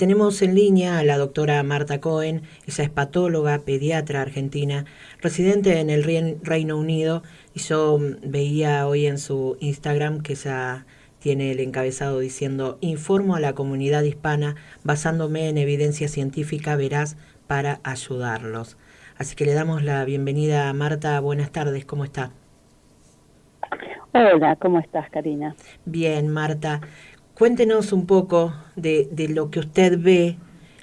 Tenemos en línea a la doctora Marta Cohen. Ella es patóloga, pediatra argentina, residente en el Reino Unido, y yo veía hoy en su Instagram que ella tiene el encabezado diciendo: informo a la comunidad hispana basándome en evidencia científica veraz para ayudarlos. Así que le damos la bienvenida a Marta. Buenas tardes, ¿cómo está? Hola, ¿cómo estás, Karina? Bien, Marta. Cuéntenos un poco de lo que usted ve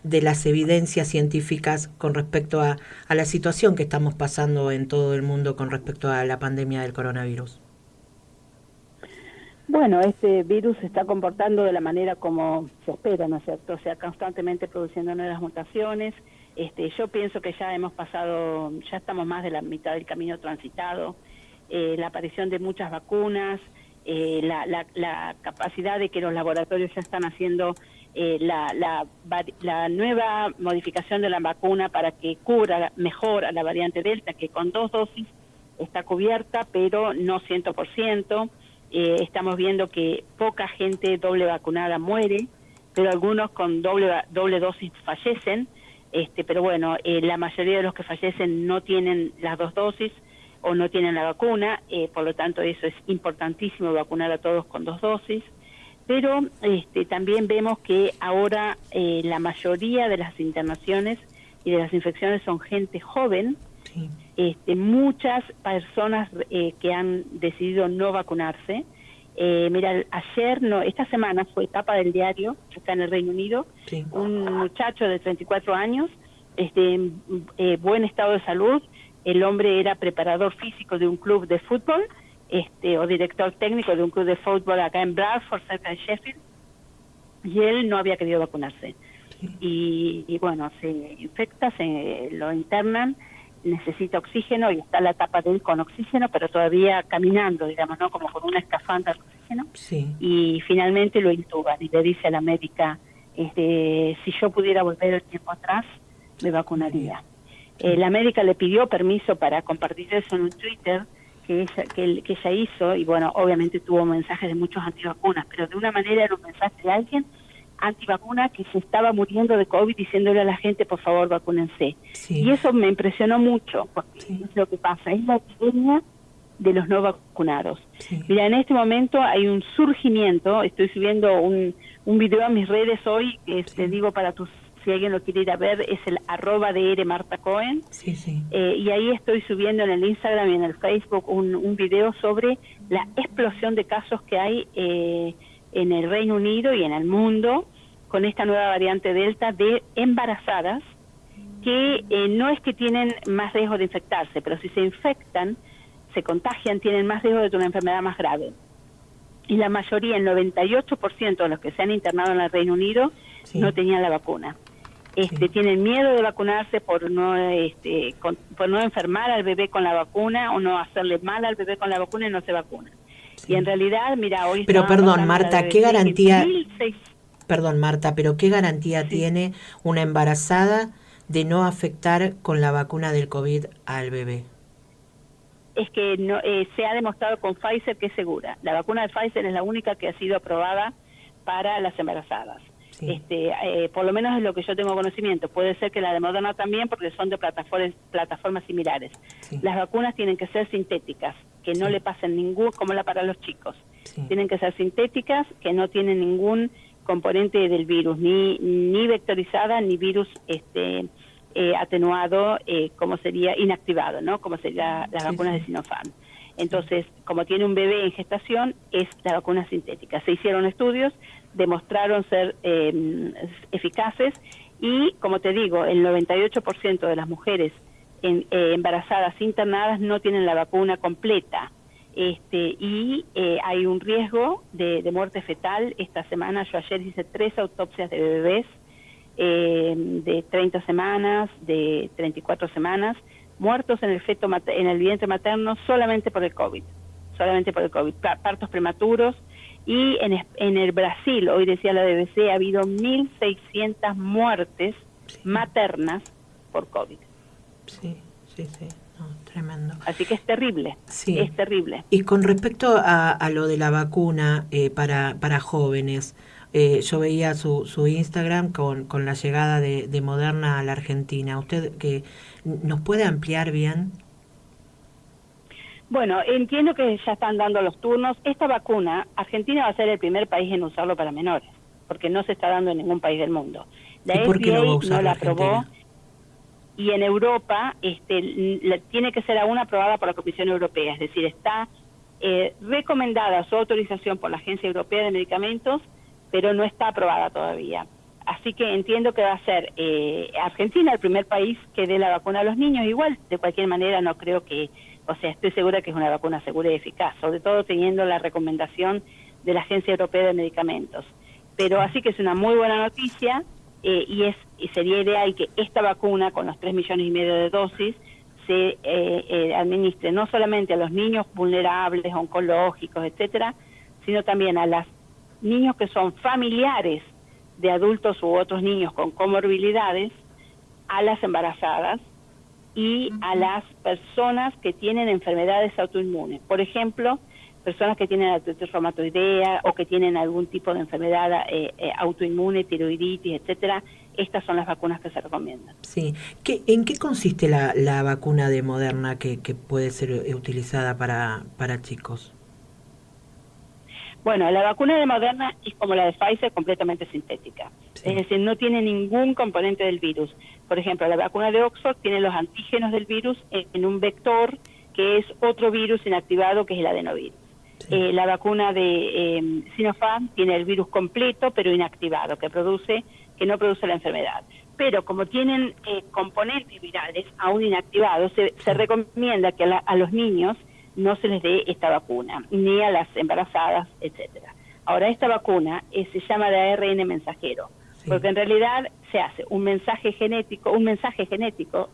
de las evidencias científicas con respecto a la situación que estamos pasando en todo el mundo con respecto a la pandemia del coronavirus. Bueno, este virus se está comportando de la manera como se espera, ¿no es cierto? O sea, constantemente produciendo nuevas mutaciones. Yo pienso que ya ya estamos más de la mitad del camino transitado. La aparición de muchas vacunas, la capacidad de que los laboratorios ya están haciendo la nueva modificación de la vacuna para que cubra mejor a la variante Delta, que con 2 dosis está cubierta, pero no 100%. Estamos viendo que poca gente doble vacunada muere, pero algunos con doble dosis fallecen. Pero bueno, la mayoría de los que fallecen no tienen las 2 dosis o no tienen la vacuna, por lo tanto eso es importantísimo, vacunar a todos con 2 dosis. Pero también vemos que ahora la mayoría de las internaciones y de las infecciones son gente joven. Sí. Muchas personas que han decidido no vacunarse. Mira, esta semana fue tapa del diario, acá en el Reino Unido, Sí. un muchacho de 34 años, buen estado de salud. El hombre era preparador físico de un club de fútbol, o director técnico de un club de fútbol acá en Bradford, cerca de Sheffield, y él no había querido vacunarse. Sí. Y bueno, se infecta, se lo internan, necesita oxígeno y está la tapa de él con oxígeno, pero todavía caminando, digamos, ¿no? Como con una escafandra de oxígeno. Sí. Y finalmente lo intuban y le dice a la médica, si yo pudiera volver el tiempo atrás, me vacunaría. La médica le pidió permiso para compartir eso en un Twitter que ella hizo, y bueno, obviamente tuvo mensajes de muchos antivacunas, pero de una manera era un mensaje de alguien antivacuna que se estaba muriendo de COVID diciéndole a la gente, por favor, vacúnense. Sí. Y eso me impresionó mucho, porque Sí. es lo que pasa, es la epidemia de los no vacunados. Sí. Mira, en este momento hay un surgimiento, estoy subiendo un video a mis redes hoy, que Sí. te digo si alguien lo quiere ir a ver, es el @DR Marta Cohen. Sí, sí. Y ahí estoy subiendo en el Instagram y en el Facebook un video sobre la explosión de casos que hay en el Reino Unido y en el mundo con esta nueva variante Delta de embarazadas que no es que tienen más riesgo de infectarse, pero si se infectan, se contagian, tienen más riesgo de una enfermedad más grave. Y la mayoría, el 98% de los que se han internado en el Reino Unido, Sí. no tenían la vacuna. Sí. Tienen miedo de vacunarse por no enfermar al bebé con la vacuna o no hacerle mal al bebé con la vacuna y no se vacuna. Sí. Y en realidad, mira, hoy Pero estaban perdón, pasando en la Marta, ¿qué BBC que garantía, 1.600. perdón, Marta, pero qué garantía Sí. tiene una embarazada de no afectar con la vacuna del COVID al bebé? Es que no, se ha demostrado con Pfizer que es segura. La vacuna de Pfizer es la única que ha sido aprobada para las embarazadas. Sí. Por lo menos es lo que yo tengo conocimiento. Puede ser que la de Moderna también, porque son de plataformas similares. Sí. Las vacunas tienen que ser sintéticas, que no Sí. le pasen ningún, como la para los chicos. Sí. Tienen que ser sintéticas, que no tienen ningún componente del virus, ni vectorizada, ni virus atenuado, como sería inactivado, ¿no? Como sería las Sí, vacunas sí. de Sinopharm. Entonces, como tiene un bebé en gestación, es la vacuna sintética. Se hicieron estudios, demostraron ser eficaces y, como te digo, el 98% de las mujeres embarazadas internadas no tienen la vacuna completa. Hay un riesgo de muerte fetal. Esta semana, yo ayer hice 3 autopsias de bebés de 30 semanas, de 34 semanas, muertos en el vientre materno solamente por el COVID, partos prematuros. Y en el Brasil, hoy decía la BBC, ha habido 1.600 muertes maternas por COVID. Sí, sí, sí. No, tremendo. Así que es terrible, Sí. es terrible. Y con respecto a lo de la vacuna para jóvenes, Yo veía su Instagram con la llegada de Moderna a la Argentina. ¿Usted que nos puede ampliar bien? Bueno, entiendo que ya están dando los turnos. Esta vacuna, Argentina va a ser el primer país en usarlo para menores, porque no se está dando en ningún país del mundo. La ¿Y por qué no va a FDA usar no la la aprobó, Argentina? y en Europa tiene que ser aún aprobada por la Comisión Europea, es decir, está recomendada su autorización por la Agencia Europea de Medicamentos, pero no está aprobada todavía. Así que entiendo que va a ser Argentina el primer país que dé la vacuna a los niños. Igual, de cualquier manera, no creo que, o sea, estoy segura que es una vacuna segura y eficaz, sobre todo teniendo la recomendación de la Agencia Europea de Medicamentos. Pero así que es una muy buena noticia, y sería ideal que esta vacuna, con los 3,5 millones de dosis, se administre no solamente a los niños vulnerables, oncológicos, etcétera, sino también a los niños que son familiares de adultos u otros niños con comorbilidades, a las embarazadas y a las personas que tienen enfermedades autoinmunes. Por ejemplo, personas que tienen artritis reumatoidea o que tienen algún tipo de enfermedad autoinmune, tiroiditis, etcétera. Estas son las vacunas que se recomiendan. Sí. ¿En qué consiste la vacuna de Moderna que puede ser utilizada para chicos? Bueno, la vacuna de Moderna es como la de Pfizer, completamente sintética. Sí. Es decir, no tiene ningún componente del virus. Por ejemplo, la vacuna de Oxford tiene los antígenos del virus en un vector que es otro virus inactivado, que es el adenovirus. Sí. La vacuna de Sinopharm tiene el virus completo, pero inactivado, que no produce la enfermedad. Pero como tienen componentes virales aún inactivados, se recomienda que a los niños no se les dé esta vacuna, ni a las embarazadas, etcétera. Ahora, esta vacuna se llama de ARN mensajero, sí, porque en realidad se hace un mensaje genético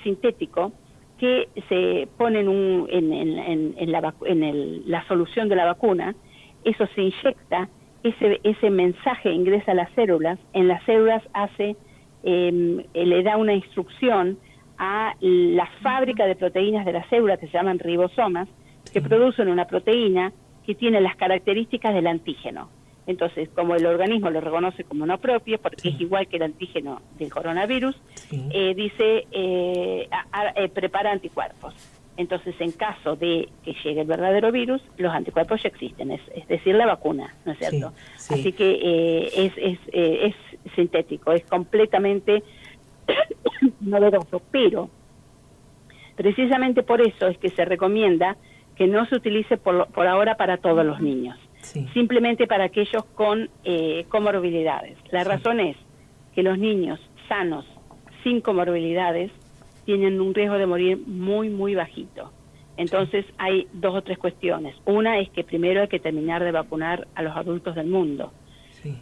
sintético, que se pone en la solución de la vacuna. Eso se inyecta, ese mensaje ingresa a las células, en las células le da una instrucción a la fábrica de proteínas de la célula, que se llaman ribosomas, que producen una proteína que tiene las características del antígeno. Entonces, como el organismo lo reconoce como no propio, porque es igual que el antígeno del coronavirus, prepara anticuerpos. Entonces, en caso de que llegue el verdadero virus, los anticuerpos ya existen, es decir, la vacuna, ¿no es cierto? Sí. Así que es sintético, es completamente novedoso, pero precisamente por eso es que se recomienda que no se utilice por ahora para todos los niños, sí, simplemente para aquellos con comorbilidades. La razón es que los niños sanos, sin comorbilidades, tienen un riesgo de morir muy, muy bajito. Entonces hay 2 o 3 cuestiones. Una es que primero hay que terminar de vacunar a los adultos del mundo. Sí.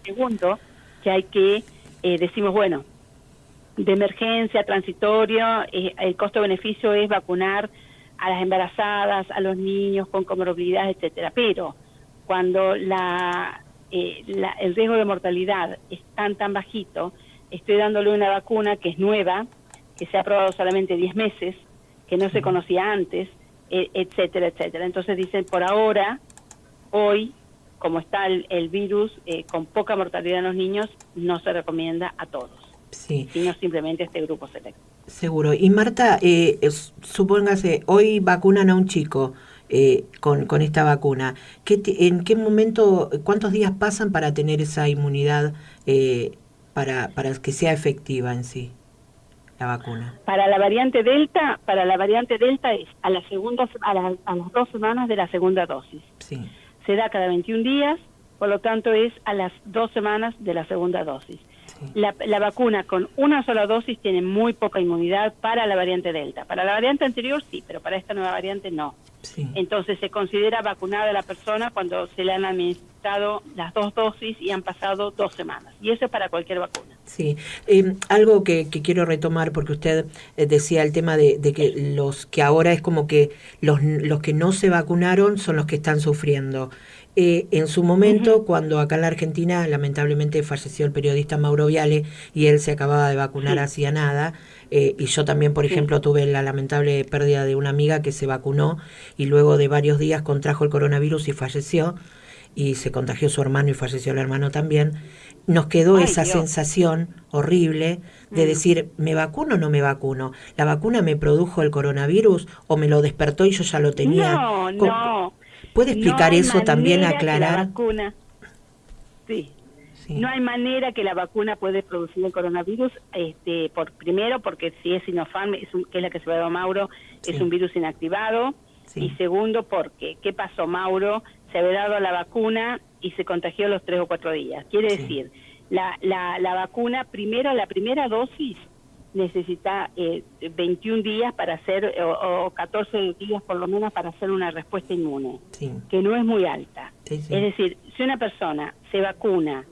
Segundo, que hay que, decimos, bueno, de emergencia, transitorio, el costo-beneficio es vacunar a las embarazadas, a los niños con comorbilidades, etcétera. Pero cuando el riesgo de mortalidad es tan bajito, estoy dándole una vacuna que es nueva, que se ha probado solamente 10 meses, que no se conocía antes, etcétera, etcétera. Entonces dicen, por ahora, hoy, como está el virus, con poca mortalidad en los niños, no se recomienda a todos, sí, sino simplemente a este grupo selecto. Seguro. Y Marta, supóngase, hoy vacunan a un chico con esta vacuna. ¿En qué momento, cuántos días pasan para tener esa inmunidad para que sea efectiva en sí la vacuna? Para la variante Delta es a las 2 semanas de la segunda dosis. Sí. Se da cada 21 días, por lo tanto es a las 2 semanas de la segunda dosis. Sí. La vacuna con una sola dosis tiene muy poca inmunidad para la variante Delta. Para la variante anterior sí, pero para esta nueva variante no. Sí. Entonces se considera vacunada la persona cuando se le han administrado las 2 dosis y han pasado 2 semanas. Y eso es para cualquier vacuna. Sí, algo que quiero retomar, porque usted decía el tema de que los que ahora es como que los que no se vacunaron son los que están sufriendo. En su momento, cuando acá en la Argentina lamentablemente falleció el periodista Mauro Viale y él se acababa de vacunar hacía nada, y yo también, por ejemplo, tuve la lamentable pérdida de una amiga que se vacunó y luego de varios días contrajo el coronavirus y falleció. y se contagió su hermano y falleció el hermano también, nos quedó Ay, esa Dios. sensación horrible de decir, ¿me vacuno o no me vacuno? ¿La vacuna me produjo el coronavirus o me lo despertó y yo ya lo tenía? No, no, ¿Puede no explicar hay eso también, manera que la aclarar? vacuna, sí, Sí, no hay manera que la vacuna puede producir el coronavirus, primero porque si es Sinopharm, que es la que se va a Mauro, es un sí, virus inactivado, y sí, segundo porque, ¿qué pasó? Mauro se había dado la vacuna y se contagió a los 3 o 4 días. Quiere sí, decir, la vacuna, primero, la primera dosis necesita 21 días para hacer, o 14 días por lo menos para hacer una respuesta inmune, sí, que no es muy alta. sí, Es sí, decir, si una persona se vacuna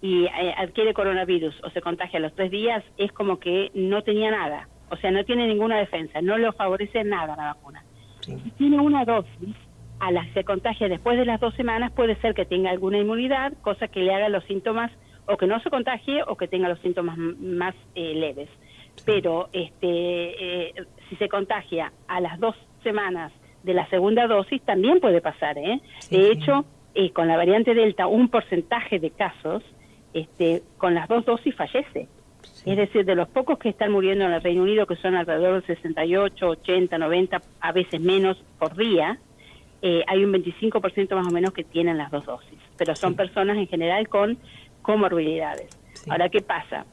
y adquiere coronavirus o se contagia a los 3 días, es como que no tenía nada, o sea, no tiene ninguna defensa, no lo favorece nada la vacuna. sí, Si tiene una dosis, se contagia después de las 2 semanas, puede ser que tenga alguna inmunidad, cosa que le haga los síntomas, o que no se contagie, o que tenga los síntomas más leves. Pero si se contagia a las 2 semanas de la segunda dosis, también puede pasar, ¿eh? sí, De sí, hecho, con la variante Delta, un porcentaje de casos, con las 2 dosis fallece. sí, Es decir, de los pocos que están muriendo en el Reino Unido, que son alrededor de 68, 80, 90, a veces menos por día, hay un 25% más o menos que tienen las 2 dosis. Pero son sí, personas en general con comorbilidades. sí, Ahora, ¿qué pasa?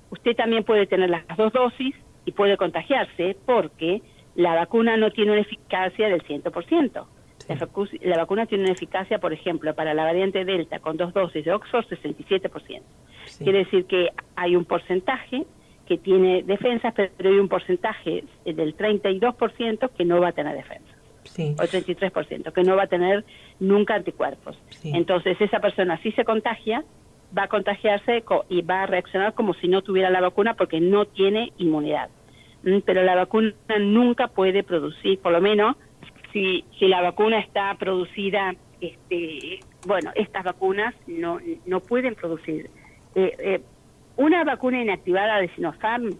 Usted también puede tener las 2 dosis y puede contagiarse porque la vacuna no tiene una eficacia del 100%. sí, La vacuna tiene una eficacia, por ejemplo, para la variante Delta con 2 dosis de Oxford, 67%. sí, Quiere decir que hay un porcentaje que tiene defensas, pero hay un porcentaje del 32% que no va a tener defensas, sí, o 33% que no va a tener nunca anticuerpos. sí, Entonces, esa persona si se contagia, va a contagiarse y va a reaccionar como si no tuviera la vacuna porque no tiene inmunidad. Pero la vacuna nunca puede producir, por lo menos, si la vacuna está producida, estas vacunas no pueden producir. Una vacuna inactivada de Sinopharm,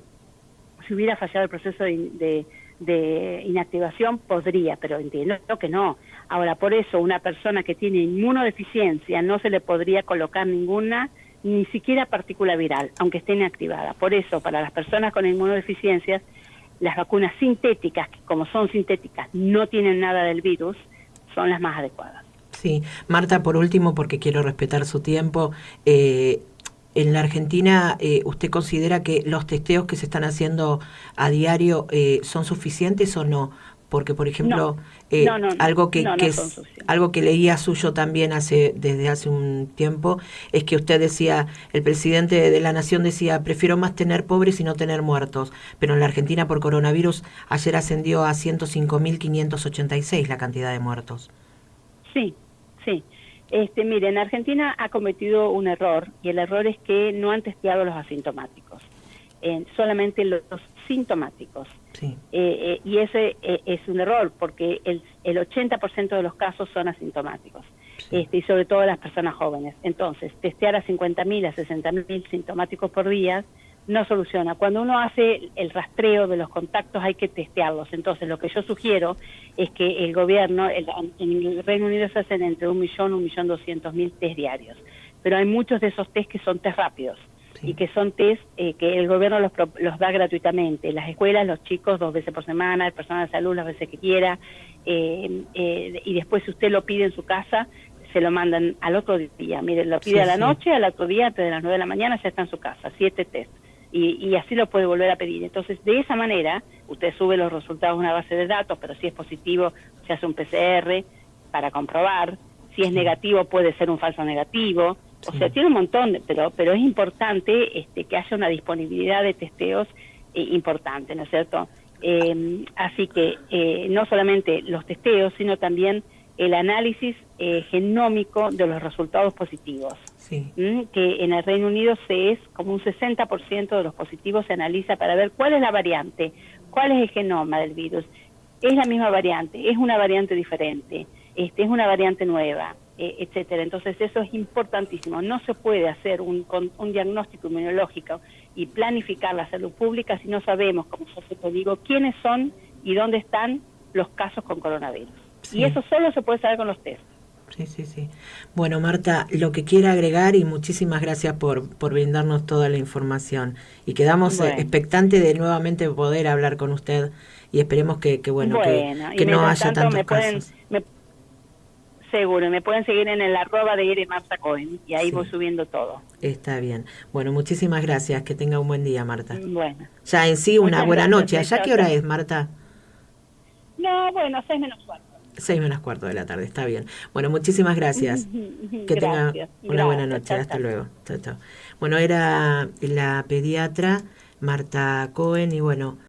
si hubiera fallado el proceso de inactivación, podría, pero entiendo que no. Ahora, por eso, una persona que tiene inmunodeficiencia no se le podría colocar ninguna, ni siquiera partícula viral, aunque esté inactivada. Por eso, para las personas con inmunodeficiencias, las vacunas sintéticas, que como son sintéticas, no tienen nada del virus, son las más adecuadas. sí. Marta, por último, porque quiero respetar su tiempo, en la Argentina, ¿usted considera que los testeos que se están haciendo a diario son suficientes o no? Porque, por No, ejemplo, no son suficientes. algo que leía suyo también desde hace un tiempo, es que usted decía, el presidente de la Nación decía, prefiero más tener pobres y no tener muertos. Pero en la Argentina por coronavirus ayer ascendió a 105.586 la cantidad de muertos. Sí, sí. Mire, en Argentina ha cometido un error, y el error es que no han testeado los asintomáticos, solamente los sintomáticos. Sí, Y ese es un error, porque el 80% de los casos son asintomáticos, sí, y sobre todo las personas jóvenes. Entonces, testear a 50.000, a 60.000 sintomáticos por día no soluciona. Cuando uno hace el rastreo de los contactos hay que testearlos. Entonces, lo que yo sugiero es que el gobierno, en el Reino Unido se hacen entre 1.200.000 test diarios, pero hay muchos de esos test que son test rápidos y sí, que son test que el gobierno los da gratuitamente. Las escuelas, los chicos 2 veces por semana, el personal de salud las veces que quiera, y después si usted lo pide en su casa, se lo mandan al otro día. Mire, lo pide sí, a la sí, noche, al otro día, antes de las 9 de la mañana, ya está en su casa, 7 test. Y así lo puede volver a pedir. Entonces, de esa manera, usted sube los resultados a una base de datos, pero si es positivo, se hace un PCR para comprobar. Si es sí, negativo, puede ser un falso negativo. O sí, sea, tiene un montón, pero es importante que haya una disponibilidad de testeos importante, ¿no es cierto? Así que no solamente los testeos, sino también el análisis genómico de los resultados positivos. sí, Que en el Reino Unido es como un 60% de los positivos se analiza para ver cuál es la variante, cuál es el genoma del virus. Es la misma variante, es una variante diferente, es una variante nueva, etcétera. Entonces eso es importantísimo. No se puede hacer un diagnóstico inmunológico y planificar la salud pública si no sabemos, como yo siempre digo, quiénes son y dónde están los casos con coronavirus. Y sí. eso solo se puede saber con los test. Sí, sí, sí. Bueno, Marta, lo que quiera agregar y muchísimas gracias por brindarnos toda la información. Y quedamos Bueno, expectantes de nuevamente poder hablar con usted y esperemos bueno, bueno, y que no mientras haya tanto tantos casos. seguro, me pueden seguir en el arroba de Ire Marta Cohen y ahí voy Sí, subiendo todo. está bien. Bueno, muchísimas gracias. Que tenga un buen día, Marta. Bueno, Ya en sí, una muchas buena gracias, noche. ¿Allá chao, qué hora chao. es, Marta? No, bueno, 6 menos 4. 6 menos cuarto de la tarde, está bien. Bueno, muchísimas gracias. Que tenga Gracias, una buena gracias, noche. chao, Hasta chao. luego. Chao, chao. Bueno, era la pediatra Marta Cohen y bueno,